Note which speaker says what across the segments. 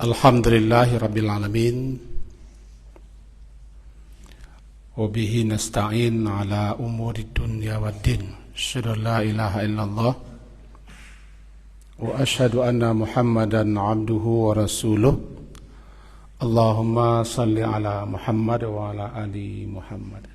Speaker 1: Alhamdulillahi Rabbil Alamin. Wabihi nasta'in ala umuri dunya waddin. Asyhadu an la ilaha illallah wa asyhadu anna Muhammadan abduhu wa rasuluh. Allahumma salli ala Muhammad wa ala ali Muhammad.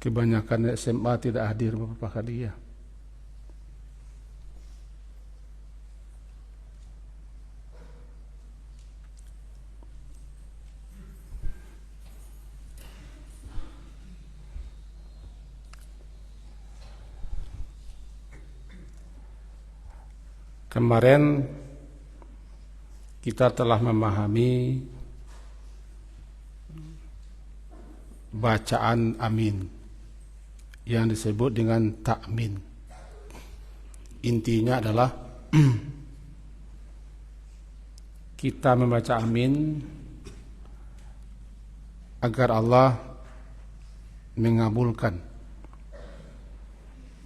Speaker 1: Kebanyakan SMA tidak hadir beberapa kali ya. Kemarin kita telah memahami bacaan amin yang disebut dengan takmin. Intinya adalah kita membaca amin agar Allah mengabulkan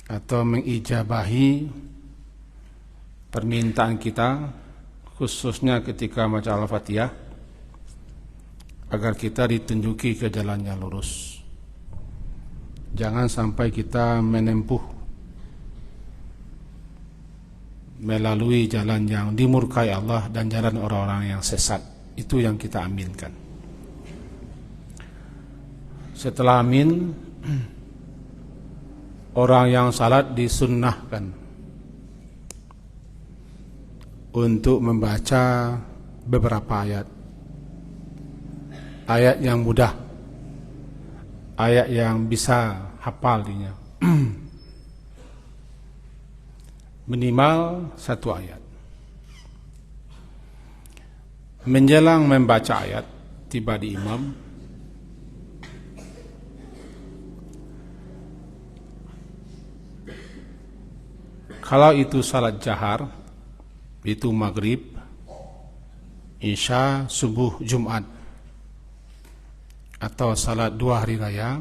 Speaker 1: atau mengijabahi permintaan kita, khususnya ketika baca Al-Fatihah, agar kita ditunjuki ke jalan yang lurus. Jangan sampai kita menempuh melalui jalan yang dimurkai Allah dan jalan orang-orang yang sesat. Itu yang kita aminkan. Setelah amin, orang yang salat disunnahkan untuk membaca beberapa ayat. Ayat yang mudah, ayat yang bisa hafal dirinya. Minimal satu ayat. Menjelang membaca ayat, tiba di imam, kalau itu salat jahar, itu maghrib, isya, subuh, Jumat, atau salat 2 hari raya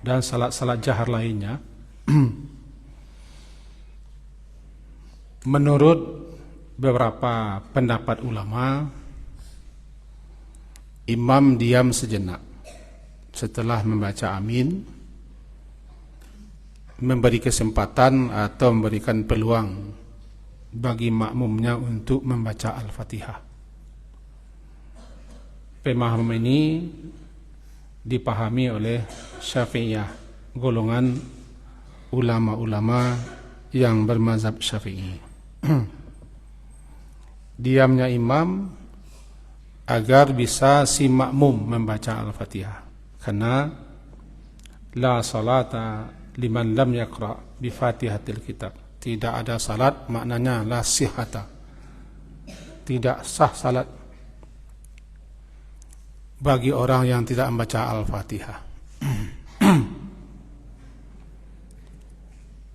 Speaker 1: dan salat-salat jahar lainnya, menurut beberapa pendapat ulama, imam diam sejenak setelah membaca amin, memberi kesempatan atau memberikan peluang bagi makmumnya untuk membaca Al-Fatihah. Pemahaman ini dipahami oleh Syafi'iyah, golongan ulama-ulama yang bermazhab Syafi'i. Diamnya imam agar bisa si makmum membaca Al-Fatihah, karena la salata liman lam yaqra bi Fatihatil Kitab. Tidak ada salat, maknanya la sihata, tidak sah salat bagi orang yang tidak membaca Al-Fatihah.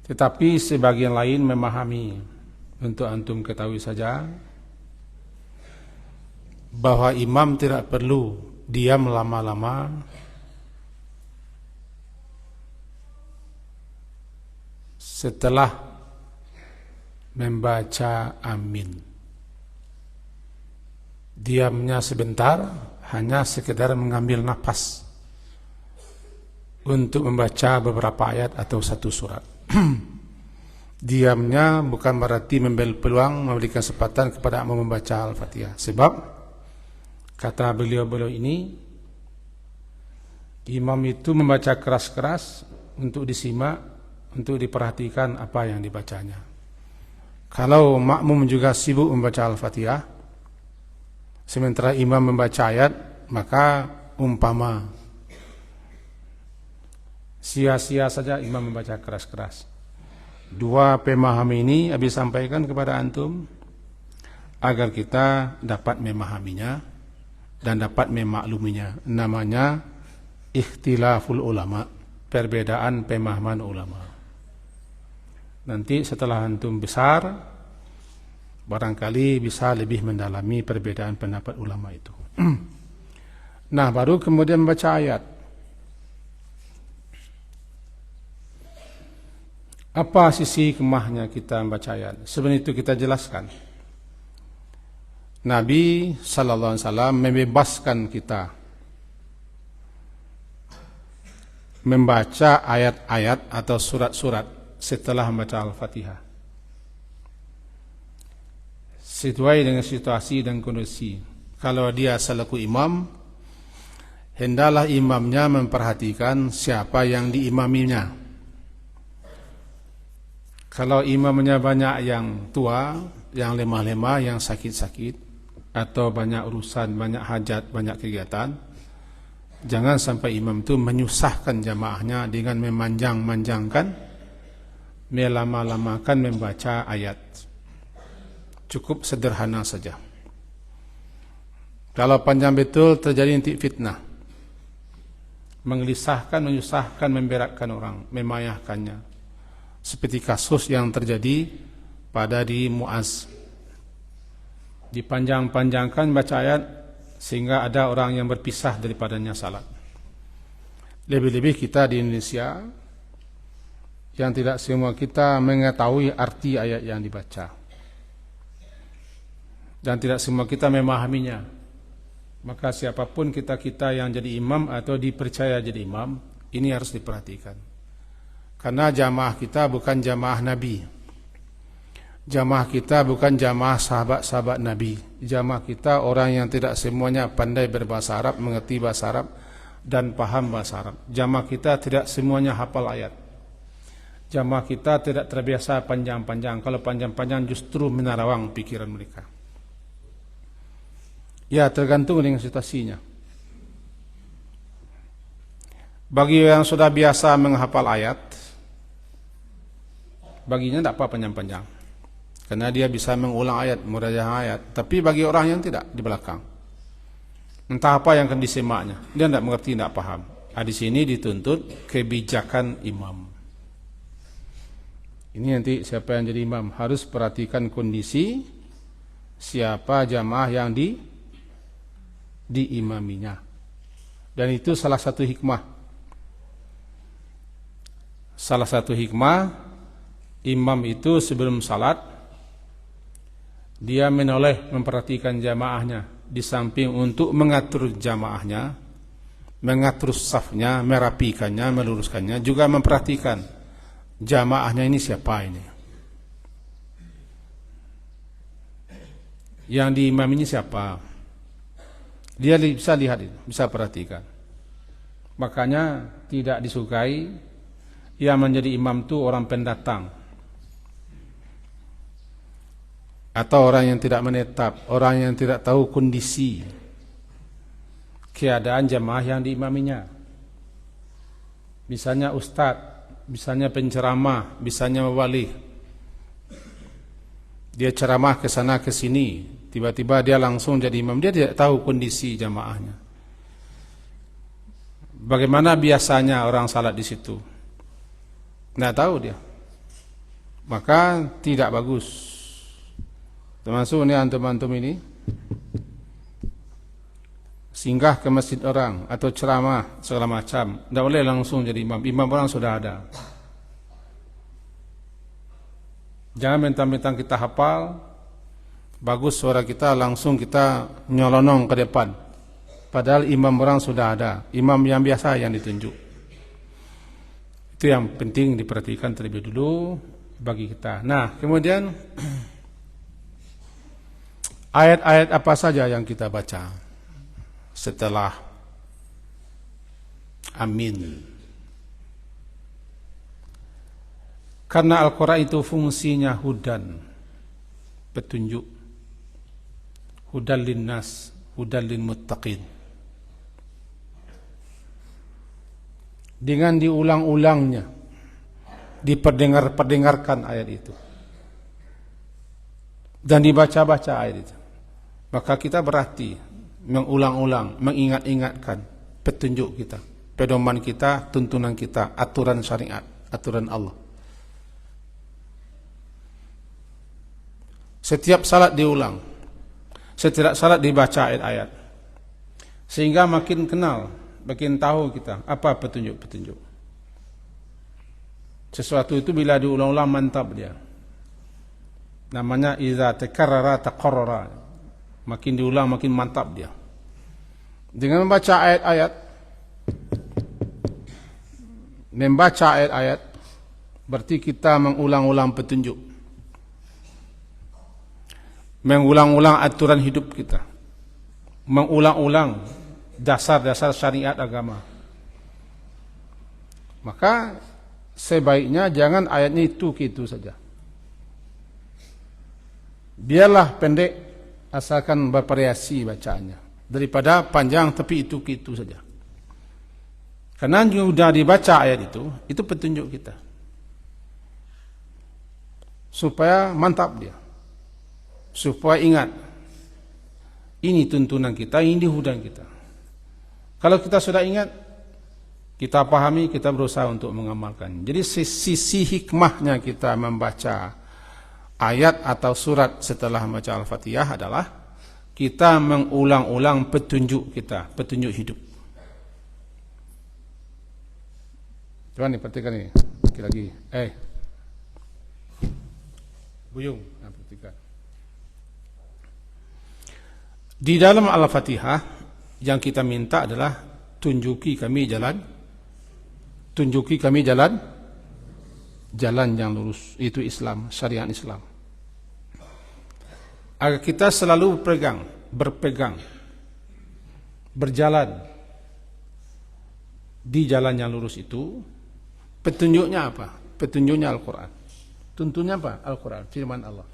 Speaker 1: Tetapi sebagian lain memahami, untuk antum ketahui saja, bahwa imam tidak perlu diam lama-lama setelah membaca amin. Diamnya sebentar, hanya sekedar mengambil nafas untuk membaca beberapa ayat atau satu surat. Diamnya bukan berarti memberi peluang, memberikan kesempatan kepada makmum membaca Al-Fatihah. Sebab kata beliau-beliau ini, imam itu membaca keras-keras untuk disimak, untuk diperhatikan apa yang dibacanya. Kalau makmum juga sibuk membaca Al-Fatihah, sementara imam membaca ayat, maka umpama sia-sia saja imam membaca keras-keras. Dua pemahaman ini Abi sampaikan kepada antum agar kita dapat memahaminya dan dapat memakluminya. Namanya ikhtilaful ulama, perbedaan pemahaman ulama. Nanti setelah antum besar, barangkali bisa lebih mendalami perbedaan pendapat ulama itu. Nah, baru kemudian membaca ayat. Apa sisi hikmahnya kita membaca ayat? Sebenarnya itu kita jelaskan. Nabi sallallahu alaihi wasallam membebaskan kita membaca ayat-ayat atau surat-surat setelah membaca Al-Fatihah. Sesuai dengan situasi dan kondisi. Kalau dia selaku imam, hendaklah imamnya memperhatikan siapa yang diimaminya. Kalau imamnya banyak yang tua, yang lemah-lemah, yang sakit-sakit, atau banyak urusan, banyak hajat, banyak kegiatan, jangan sampai imam itu menyusahkan jamaahnya dengan memanjang-manjangkan, melama-lamakan membaca ayat. Cukup sederhana saja. Kalau panjang betul terjadi nanti fitnah, menggelisahkan, menyusahkan, memberatkan orang, memayahkannya. Seperti kasus yang terjadi pada di Muaz. Dipanjang-panjangkan baca ayat sehingga ada orang yang berpisah daripadanya salat. Lebih-lebih kita di Indonesia yang tidak semua kita mengetahui arti ayat yang dibaca. Dan tidak semua kita memahaminya. Maka siapapun kita yang jadi imam atau dipercaya jadi imam, ini harus diperhatikan. Karena jamaah kita bukan jamaah Nabi. Jamaah kita bukan jamaah sahabat-sahabat Nabi. Jamaah kita orang yang tidak semuanya pandai berbahasa Arab, mengerti bahasa Arab dan paham bahasa Arab. Jamaah kita tidak semuanya hafal ayat. Jamaah kita tidak terbiasa panjang-panjang. Kalau panjang-panjang justru menerawang pikiran mereka. Ya, tergantung dengan situasinya. Bagi yang sudah biasa menghafal ayat, baginya tidak apa panjang-panjang. Karena dia bisa mengulang ayat, murajaah ayat. Tapi bagi orang yang tidak, di belakang, entah apa yang akan disemaknya, dia tidak mengerti, tidak paham. Di sini dituntut kebijakan imam. Ini nanti siapa yang jadi imam harus perhatikan kondisi siapa jamaah yang diimaminya. Dan itu salah satu hikmah. Salah satu hikmah, imam itu sebelum salat dia menoleh memperhatikan jamaahnya, di samping untuk mengatur jamaahnya, mengatur safnya, merapikannya, meluruskannya, juga memperhatikan jamaahnya ini siapa ini, yang diimaminya siapa. Dia bisa lihat itu, bisa perhatikan. Makanya tidak disukai yang menjadi imam itu orang pendatang atau orang yang tidak menetap, orang yang tidak tahu kondisi keadaan jamaah yang diimaminya. Misalnya ustadz, misalnya penceramah, misalnya mubalik. Dia ceramah ke sana ke sini, tiba-tiba dia langsung jadi imam, dia tidak tahu kondisi jamaahnya. Bagaimana biasanya orang salat di situ? Tidak tahu dia. Maka tidak bagus. Termasuk ini antum-antum ini singgah ke masjid orang atau ceramah segala macam, tidak boleh langsung jadi imam. Imam orang sudah ada. Jangan mentang-mentang kita hafal, bagus suara kita, langsung kita nyolonong ke depan. Padahal imam orang sudah ada, imam yang biasa yang ditunjuk. Itu yang penting diperhatikan terlebih dulu bagi kita. Nah, kemudian ayat-ayat apa saja yang kita baca setelah amin. Karena Al-Quran itu fungsinya hudan, petunjuk. Hudan linnas, hudan lil muttaqin. Dengan diulang-ulangnya, diperdengarkan ayat itu, dan dibaca-baca ayat itu, maka kita berarti mengulang-ulang, mengingat-ingatkan petunjuk kita, pedoman kita, tuntunan kita, aturan syariat, aturan Allah. Setiap salat diulang, setiap salat dibaca ayat-ayat, sehingga makin kenal, makin tahu kita apa petunjuk-petunjuk. Sesuatu itu bila diulang-ulang mantap dia. Namanya iza takarrara taqarrara. Makin diulang makin mantap dia. Dengan membaca ayat-ayat, berarti kita mengulang-ulang petunjuk. Mengulang-ulang aturan hidup kita. Mengulang-ulang dasar-dasar syariat agama. Maka sebaiknya jangan ayatnya itu saja. Biarlah pendek asalkan bervariasi bacaannya. Daripada panjang tapi itu saja. Karena sudah dibaca ayat itu petunjuk kita. Supaya mantap dia. Supaya ingat. Ini tuntunan kita, ini hudan kita. Kalau kita sudah ingat, kita pahami, kita berusaha untuk mengamalkan. Jadi sisi hikmahnya kita membaca ayat atau surat setelah membaca Al-Fatihah adalah kita mengulang-ulang petunjuk kita, petunjuk hidup. Coba nih, perhatikan ini. Lagi. Buyung. Nah, perhatikan. Di dalam Al-Fatihah yang kita minta adalah tunjuki kami jalan yang lurus, itu Islam, syariat Islam. Agar kita selalu berpegang, berjalan di jalan yang lurus itu. Petunjuknya apa? Petunjuknya Al-Quran. Tuntunnya apa? Al-Quran, firman Allah.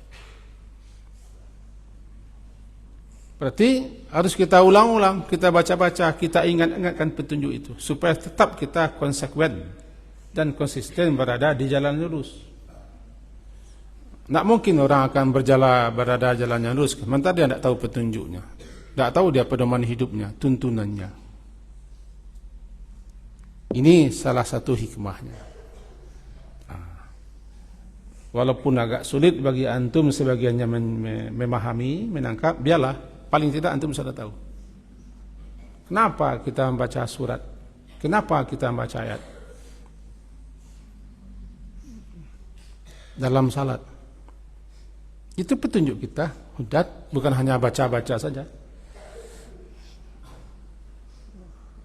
Speaker 1: Berarti harus kita ulang-ulang, kita baca-baca, kita ingat-ingatkan petunjuk itu. Supaya tetap kita konsekuen dan konsisten berada di jalan lurus. Tak mungkin orang akan berada jalan yang lurus, sementara dia tidak tahu petunjuknya. Tak tahu dia pedoman hidupnya, tuntunannya. Ini salah satu hikmahnya. Walaupun agak sulit bagi antum sebagiannya memahami, menangkap, biarlah, paling tidak antum sudah tahu. Kenapa kita membaca surat? Kenapa kita membaca ayat? Dalam salat. Itu petunjuk kita, hudat, bukan hanya baca-baca saja.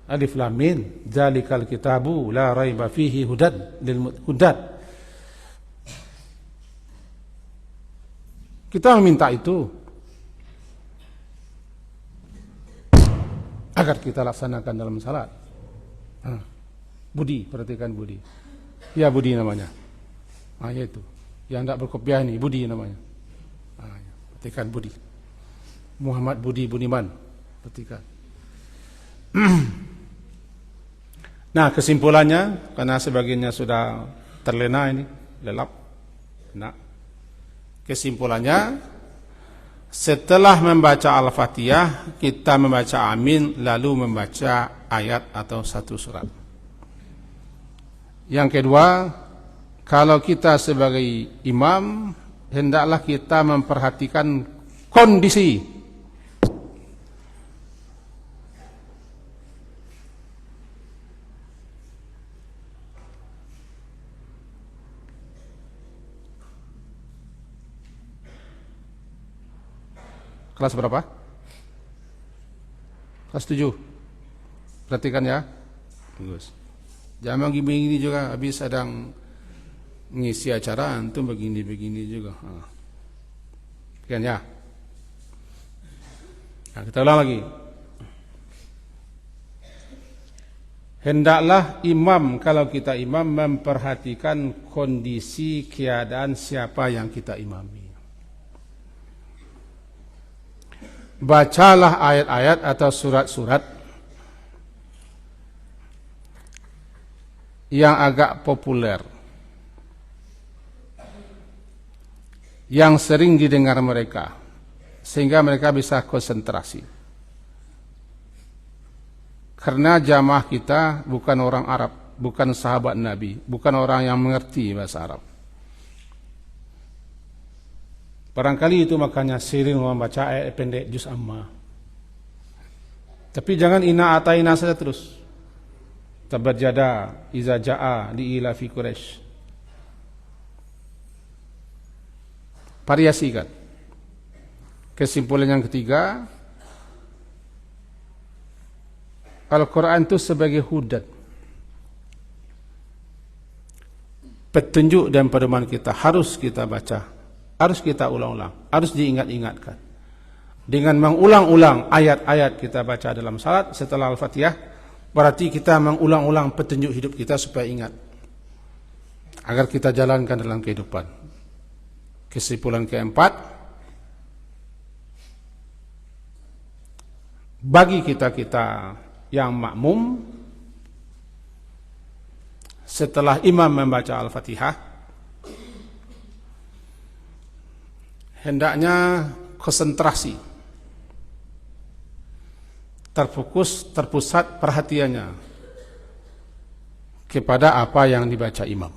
Speaker 1: Alif Lam Mim, zalikal kitabu la raiba fihi hudan hudat. Kita meminta itu agar kita laksanakan dalam salat. Budi, perhatikan Budi. Ya Budi namanya. Itu. Yang tidak berkopiah ini Budi namanya. Perhatikan Budi. Muhammad Budi Budiman. Perhatikan. Nah, kesimpulannya, karena sebagiannya sudah terlena ini, lelap. Nah, kesimpulannya, setelah membaca Al-Fatihah, kita membaca Amin, lalu membaca ayat atau satu surat. Yang kedua, kalau kita sebagai imam, hendaklah kita memperhatikan kondisi. Kelas berapa? Kelas 7. Perhatikan ya. Bagus. Jangan begini juga, habis sedang mengisi acara antum begini juga. Perhatikan ya. Nah, kita ulang lagi. Hendaklah imam, kalau kita imam, memperhatikan kondisi keadaan siapa yang kita imami. Bacalah ayat-ayat atau surat-surat yang agak populer, yang sering didengar mereka, sehingga mereka bisa konsentrasi. Karena jamaah kita bukan orang Arab, bukan sahabat Nabi, bukan orang yang mengerti bahasa Arab. Barangkali itu makanya sering membaca ayat pendek juz amma. Tapi jangan ina ataina saja terus. Tabbat yada iza jaa li ila fi Quraisy. variasikan. Kesimpulan yang ketiga, Al-Quran itu sebagai hudan, petunjuk dan pedoman kita, harus kita baca, harus kita ulang-ulang, harus diingat-ingatkan. Dengan mengulang-ulang ayat-ayat kita baca dalam salat setelah Al-Fatihah, berarti kita mengulang-ulang petunjuk hidup kita supaya ingat, agar kita jalankan dalam kehidupan. Kesimpulan keempat, bagi kita-kita yang makmum, setelah imam membaca Al-Fatihah, hendaknya konsentrasi, terfokus, terpusat perhatiannya kepada apa yang dibaca imam.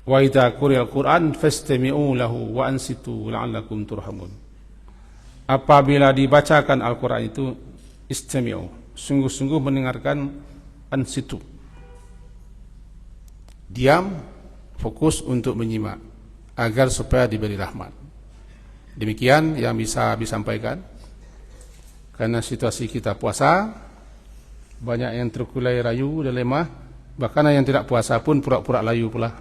Speaker 1: Wa idza quri'al Qur'an fastami'u lahu wa ansitu la'allakum turhamun. Apabila dibacakan Al-Quran itu, istami'u, sungguh-sungguh mendengarkan, ansitu, diam, fokus untuk menyimak, agar supaya diberi rahmat. Demikian yang bisa disampaikan. Karena situasi kita puasa, banyak yang terkulai rayu dan lemah, bahkan yang tidak puasa pun pura-pura layu pula.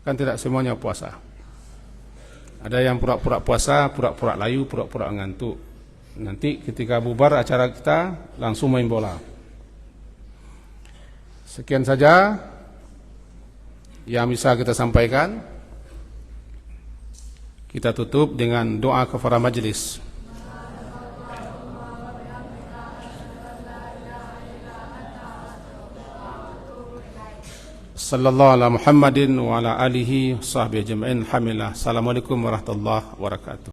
Speaker 1: Kan tidak semuanya puasa. Ada yang pura-pura puasa, pura-pura layu, pura-pura ngantuk. Nanti ketika bubar acara kita, langsung main bola. Sekian saja yang bisa kita sampaikan. Kita tutup dengan doa kafaraah majelis. Sallallahu ala Muhammadin wa ala alihi sahbihi ajma'in. Alhamdulillah. Assalamualaikum warahmatullahi wabarakatuh.